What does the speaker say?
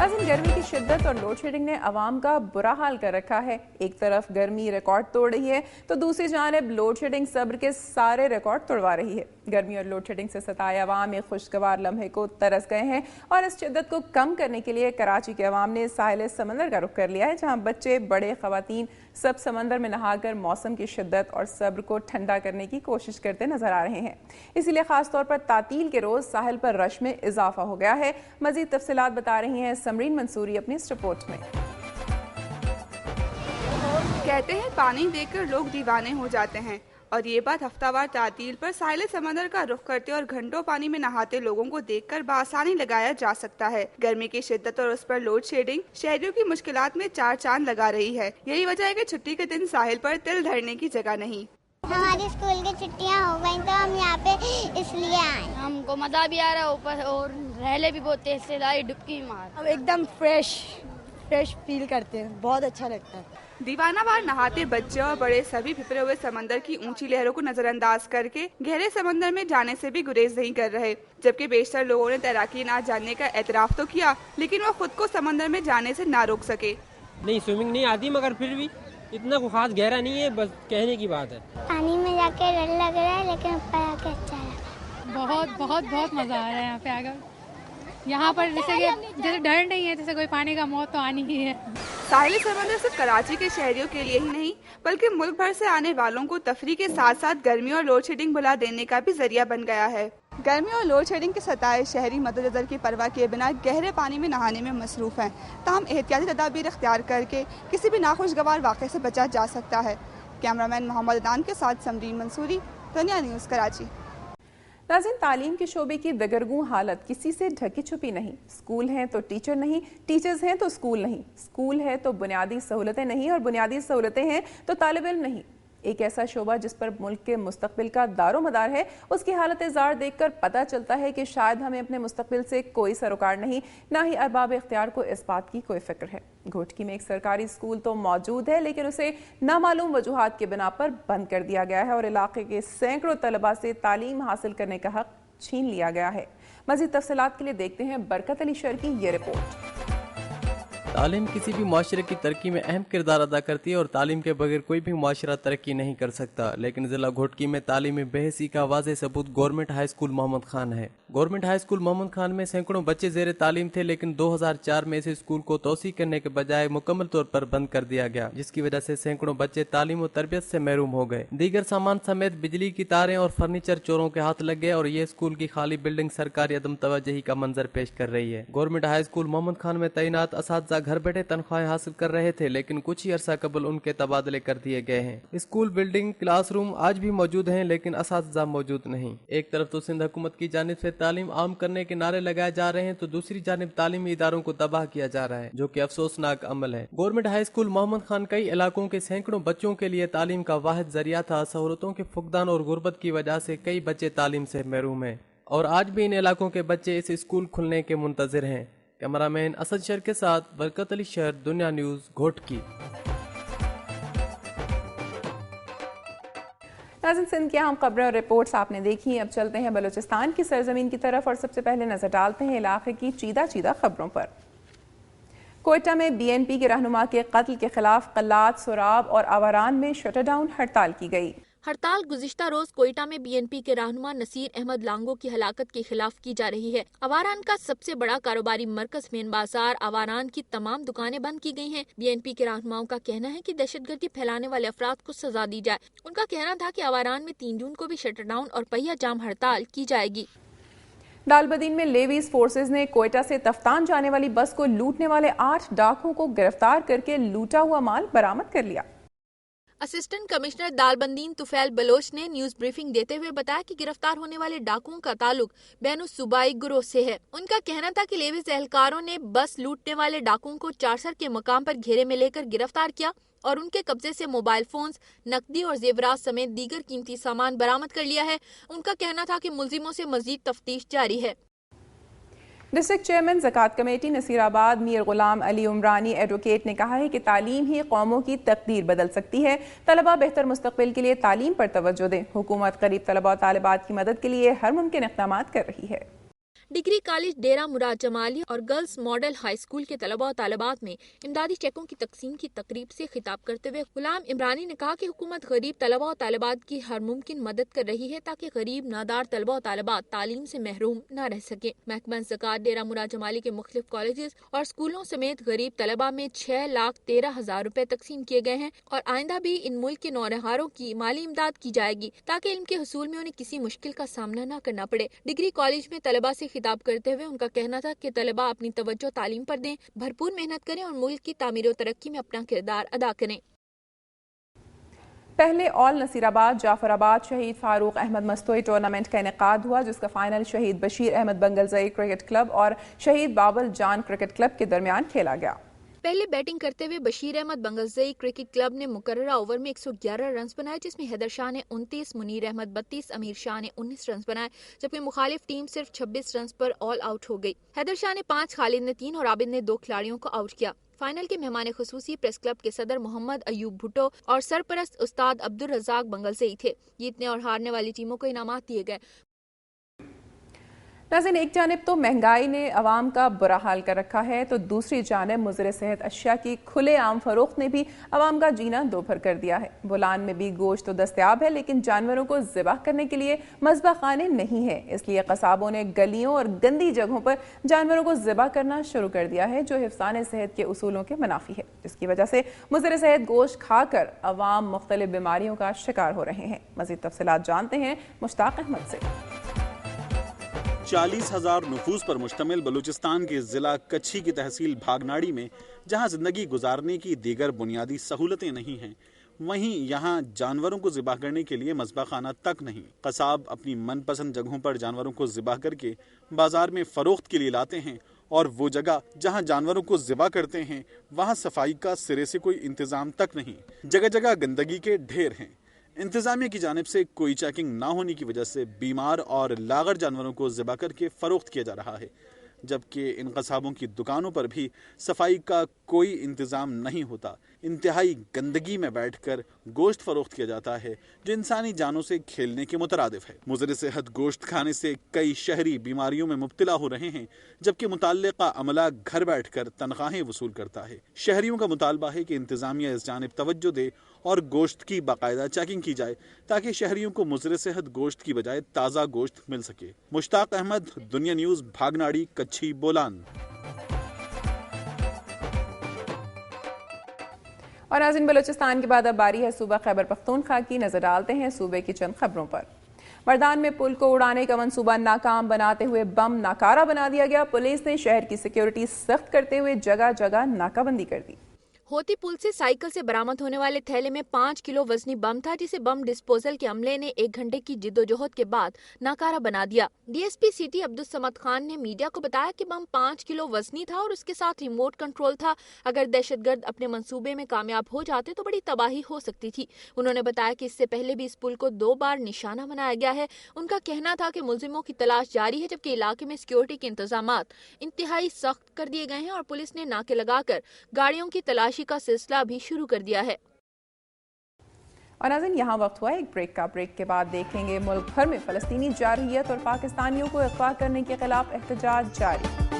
नाज़रीन, गर्मी की शिद्दत और लोड शेडिंग ने अवाम का बुरा हाल कर रखा है। एक तरफ गर्मी रिकॉर्ड तोड़ रही है तो दूसरी जानिब लोड शेडिंग सब्र के सारे रिकॉर्ड तोड़वा रही है। गर्मी और लोड शेडिंग से सताए अवाम एक खुशगवार लम्हे को तरस गए हैं और इस शिद्दत को कम करने के लिए कराची के अवाम ने साहिल समंदर का रुख कर लिया है, जहाँ बच्चे बड़े खवातीन सब समंदर में नहाकर मौसम की शिद्दत और सब्र को ठंडा करने की कोशिश करते नजर आ रहे हैं। इसीलिए खास तौर पर तातील के रोज साहिल पर रश में इजाफा हो गया है। मजीद तफसीलात बता रही हैं समरीन मंसूरी अपनी इस रिपोर्ट में। कहते हैं पानी देखकर लोग दीवाने हो जाते हैं, और ये बात हफ्तावार तातील पर साहिल समंदर का रुख करते और घंटों पानी में नहाते लोगों को देखकर बआसानी लगाया जा सकता है। गर्मी की शिद्दत और उस पर लोड शेडिंग शहरियों की मुश्किलात में चार चांद लगा रही है। यही वजह है कि छुट्टी के दिन साहिल पर तिल धरने की जगह नहीं। हमारी स्कूल की छुट्टियां हो गई तो हम यहाँ पे इसलिए आए। हमको मजा भी आ रहा है ऊपर, और रहले भी बहुत तेज से लाई डुबकी मार। अब एकदम फ्रेश फील करते हैं, बहुत अच्छा लगता है। दीवानावार नहाते बच्चे और बड़े सभी फिपरे हुए समंदर की ऊंची लहरों को नजरअंदाज करके गहरे समंदर में जाने से भी गुरेज नहीं कर रहे, जबकि बेशतर लोगों ने तैराकी ना जानने का एतराफ तो किया, लेकिन वो खुद को समंदर में जाने से ना रोक सके। नहीं, स्विमिंग नहीं आती, मगर फिर भी इतना को खास गहरा नहीं है, बस कहने की बात है। पानी में जाके डर लग रहा है, लेकिन ऊपर आके अच्छा लगा। बहुत बहुत बहुत मजा आ रहा है यहाँ पे आकर। यहाँ पर जैसे डर नहीं है, जैसे कोई पानी का मौत तो आनी ही है। साहिल समंदर सिर्फ कराची के शहरियों के लिए ही नहीं, बल्कि मुल्क भर से आने वालों को तफरी के साथ साथ गर्मी और लोड शेडिंग भुला देने का भी जरिया बन गया है। गर्मी और लोड शेडिंग के सताए शहरी मद्देनजर की परवाह किए बिना गहरे पानी में नहाने में मसरूफ हैं। ताहम एहतियाती तदाबीर इख्तियार करके किसी भी नाखुशगवार वाक़े से बचा जा सकता है। कैमरामैन मोहम्मद अदनान के साथ समरीन मंसूरी, दुनिया न्यूज़, कराची। नाज़रीन, तालीम के शोबे की दगरगूं हालत किसी से ढकी छुपी नहीं। स्कूल हैं तो टीचर नहीं, टीचर्स हैं तो स्कूल नहीं, स्कूल है तो बुनियादी सहूलतें नहीं, और बुनियादी सहूलतें हैं तो तालिब इल्म नहीं। एक ऐसा शोबा जिस पर मुल्क के मुस्तकबिल का दारोमदार है, उसकी हालत ज़ार देखकर पता चलता है कि शायद हमें अपने मुस्तकबिल से कोई सरोकार नहीं, ना ही अरबाब इख्तियार को इस बात की कोई फिक्र है। घोटकी में एक सरकारी स्कूल तो मौजूद है, लेकिन उसे नामालूम वजूहात के बिना पर बंद कर दिया गया है और इलाके के सैकड़ों तलबा से तालीम हासिल करने का हक छीन लिया गया है। मज़ीद तफसीलात के लिए देखते हैं बरकत अली शर की ये रिपोर्ट। तालीम किसी भी माशरे की तरक्की में अहम किरदार अदा करती है और तालीम के बगैर कोई भी माशरा तरक्की नहीं कर सकता, लेकिन जिला घोटकी में तालीमी बेहसी का वाज़ेह सबूत government high school Mohammad Khan है। Government high school Mohammad Khan में सैकड़ों बच्चे जेर तालीम थे, लेकिन 2004 में इस स्कूल को तोसी करने के बजाय मुकम्मल तौर पर बंद कर दिया गया, जिसकी वजह से सैकड़ों बच्चे तालीम और तरबियत से महरूम हो गए। दीगर सामान समेत बिजली की तारें और फर्नीचर चोरों के हाथ लग गए और ये स्कूल की खाली बिल्डिंग सरकारी अदम तवज्जुही का मंजर पेश कर रही है। Government high school Mohammad Khan में तैनात असातिज़ा घर बैठे तनख्वाहें हासिल कर रहे थे, लेकिन कुछ ही अरसा कबल उनके तबादले कर दिए गए हैं। स्कूल बिल्डिंग क्लासरूम आज भी मौजूद हैं, लेकिन असातिज़ा मौजूद नहीं। एक तरफ तो सिंध हुकूमत की जानिब से तालीम आम करने के नारे लगाए जा रहे हैं, तो दूसरी जानिब तालीमी इदारों को तबाह किया जा रहा है, जो कि अफसोसनाक अमल है। Government high school Mohammad Khan कई इलाकों के सैकड़ों बच्चों के लिए तालीम का वाहिद जरिया था। सहूलतों के फुकदान और गुर्बत की वजह से कई बच्चे तालीम से महरूम हैं, और आज भी इन इलाकों के बच्चे इस स्कूल खुलने के मुंतजिर हैं। कैमरामैन असद शर के साथ बरकत अली शर, दुनिया न्यूज़, घोटकी। नाज़रीन, सिंध की अहम खबरें और रिपोर्ट्स आपने देखी। अब चलते हैं बलूचिस्तान की सरजमीन की तरफ और सबसे पहले नजर डालते हैं इलाके की चीदा खबरों पर। कोयटा में BNP के रहनुमा के कत्ल के खिलाफ कल्लात, सोराब और आवारान में शटरडाउन हड़ताल की गई। हड़ताल गुज़िश्ता रोज कोयटा में BNP के रहनुमा नसीर अहमद लांगो की हलाकत के खिलाफ की जा रही है। आवारान का सबसे बड़ा कारोबारी मरकज मेन बाजार आवारान की तमाम दुकानें बंद की गई हैं। BNP के रहनुमाओं का कहना है कि दहशतगर्दी फैलाने वाले अफराद को सजा दी जाए। उनका कहना था कि आवारान में 3 जून को भी शटरडाउन और पहिया जाम हड़ताल की जाएगी। दालबदीन में लेवीज फोर्सेज ने कोयटा से तफ्तान जाने वाली बस को लूटने वाले 8 डाकुओं को गिरफ्तार करके लूटा हुआ माल बरामद कर लिया। असिस्टेंट कमिश्नर दालबंदीन तुफैल बलोच ने न्यूज ब्रीफिंग देते हुए बताया कि गिरफ्तार होने वाले डाकुओं का ताल्लुक बैनुस सूबाई गिरोह से है। उनका कहना था कि लेवीज एहलकारों ने बस लूटने वाले डाकुओं को चारसर के मकाम पर घेरे में लेकर गिरफ्तार किया और उनके कब्जे से मोबाइल फोन्स, नकदी और जेवरात समेत दीगर कीमती सामान बरामद कर लिया है। उनका कहना था कि मुलजिमों से मजीद तफ्तीश जारी है। डिस्ट्रिक्ट चेयरमैन ज़कात कमेटी नसीराबाद मीर गुलाम अली उमरानी एडवोकेट ने कहा है कि तालीम ही कौमों की तकदीर बदल सकती है। तलबा बेहतर मुस्तकबिल के लिए तालीम पर तवज्जो दें। हुकूमत गरीब तलबा और तालिबात की मदद के लिए हर मुमकिन इक़दामात कर रही है। डिग्री कॉलेज डेरा मुराद जमाली और गर्ल्स मॉडल हाई स्कूल के तलबा और तालिबात में इमदादी चेकों की तकसीम की तकरीब से खिताब करते हुए गुलाम इमरानी ने कहा कि हुकूमत गरीब तलबा और तालिबात की हर मुमकिन मदद कर रही है ताकि गरीब नादार तलबा और तालिबात तालीम से महरूम न रह सके। महकमा ज़कात डेरा मुराद जमाली के मुख्तलिफ कॉलेजेस और स्कूलों समेत गरीब तलबा में 6,13,000 रुपए तकसीम किए गए हैं और आइंदा भी इन मुल्क के नौरहारों की माली इमदाद की जाएगी ताकि इल्म के हुसूल में उन्हें किसी मुश्किल का सामना न करना पड़े। डिग्री कॉलेज में तलबा से खिताब करते हुए उनका कहना था कि तलबा अपनी तवज्जो तालीम पर दें, भरपूर मेहनत करें और मुल्क की तामीर और तरक्की में अपना किरदार अदा करें। पहले ऑल नसीराबाद जाफराबाद शहीद फारूक अहमद मस्तोई टूर्नामेंट का इनेकाद हुआ, जिसका फाइनल शहीद बशीर अहमद बंगलजई क्रिकेट क्लब और शहीद बाबल जान क्रिकेट क्लब के दरमियान खेला गया। पहले बैटिंग करते हुए बशीर अहमद बंगलजई क्रिकेट क्लब ने मुकर्ररा ओवर में 111 रन बनाए, जिसमें हैदर शाह ने 29, मुनीर अहमद 32, अमीर शाह ने 19 रन बनाए, जबकि मुखालिफ टीम सिर्फ 26 रन पर ऑल आउट हो गई। हैदर शाह ने 5, खालिद ने 3 और आबिद ने 2 खिलाड़ियों को आउट किया। फाइनल के मेहमान खुसूसी प्रेस क्लब के सदर मोहम्मद अयूब भुट्टो और सरपरस्त उस्ताद अब्दुल रज़ाक बंगलजई थे। जीतने और हारने वाली टीमों को इनामात दिए गए। नाज़रीन, एक जानिब तो महंगाई ने अवाम का बुरा हाल कर रखा है, तो दूसरी जानिब मुज़र सेहत अशिया की खुले आम फरोख्त ने भी अवाम का जीना दोभर कर दिया है। बोलान में भी गोश्त तो दस्तयाब है, लेकिन जानवरों को ज़िबा करने के लिए मज़बा खाने नहीं है। इसलिए कसाबों ने गलियों और गंदी जगहों पर जानवरों को ज़िबा करना शुरू कर दिया है, जो हिफ्ज़ान सेहत के उसूलों के मुनाफी है, जिसकी वजह से मुज़र सेहत गोश्त खाकर अवाम मुख्तलिफ बीमारियों का शिकार हो रहे हैं। मज़ीद तफसीलात जानते हैं मुश्ताक अहमद से। 40,000 नफूस पर मुश्तमिल बलूचिस्तान के जिला कच्छी की तहसील भागनाड़ी में जहां जिंदगी गुजारने की दीगर बुनियादी सहूलतें नहीं हैं, वहीं यहाँ जानवरों को ज़िबा करने के लिए मज़बा खाना तक नहीं। कसाब अपनी मनपसंद जगहों पर जानवरों को ज़िबा करके बाजार में फरोख्त के लिए लाते हैं, और वो जगह जहाँ जानवरों को ज़िबा करते हैं वहाँ सफाई का सिरे से कोई इंतज़ाम तक नहीं। जगह जगह गंदगी के ढेर हैं। इंतजामिया की जानिब से कोई चेकिंग ना होने की वजह से बीमार और लागर जानवरों को ज़िबा करके फरोख्त किया जा रहा है, जबकि इन कसाबों की दुकानों पर भी सफाई का कोई इंतज़ाम नहीं होता। इंतहाई गंदगी में बैठकर गोश्त फरोख्त किया जाता है, जो इंसानी जानों से खेलने के मुतरादिफ है। मुज़र सेहत गोश्त खाने से कई शहरी बीमारियों में मुब्तला हो रहे हैं, जबकि मुताल्लिका अमला घर बैठकर तनख्वाहें वसूल करता है। शहरियों का मुतालबा है कि इंतज़ामिया इस जानिब तवज्जो दे और गोश्त की बाकायदा चेकिंग की जाए, ताकि शहरियों को मुज़र सेहत गोश्त की बजाय ताज़ा गोश्त मिल सके। मुश्ताक अहमद, दुनिया न्यूज़, भागनाड़ी, कच्छी, बोलान। और नाज़रीन, बलूचिस्तान के बाद अब बारी है सूबा खैबर पख्तूनख्वा की। नजर डालते हैं सूबे की चंद खबरों पर। मर्दान में पुल को उड़ाने का मंसूबा नाकाम बनाते हुए बम नाकारा बना दिया गया। पुलिस ने शहर की सिक्योरिटी सख्त करते हुए जगह जगह नाकाबंदी कर दी। होती पुल से साइकिल से बरामद होने वाले थैले में 5 किलो वजनी बम था, जिसे बम डिस्पोजल के अमले ने 1 घंटे की जिद्दोजहद के बाद नाकारा बना दिया। डीएसपी सिटी अब्दुल समद खान ने मीडिया को बताया कि बम 5 किलो वजनी था और उसके साथ रिमोट कंट्रोल था। अगर दहशतगर्द अपने मंसूबे में कामयाब हो जाते तो बड़ी तबाही हो सकती थी। उन्होंने बताया कि इससे पहले भी इस पुल को 2 बार निशाना बनाया गया है। उनका कहना था कि मुलजिमों की तलाश जारी है, जबकि इलाके में सिक्योरिटी के इंतजामात इंतहाई सख्त कर दिए गए हैं और पुलिस ने नाके लगाकर गाड़ियों की तलाशी का सिलसिला भी शुरू कर दिया है। और नाज़रीन, यहाँ वक्त हुआ एक ब्रेक का। ब्रेक के बाद देखेंगे मुल्क भर में फ़लस्तीनी जारहियत और पाकिस्तानियों को अगवा करने के खिलाफ एहतजाज जारी।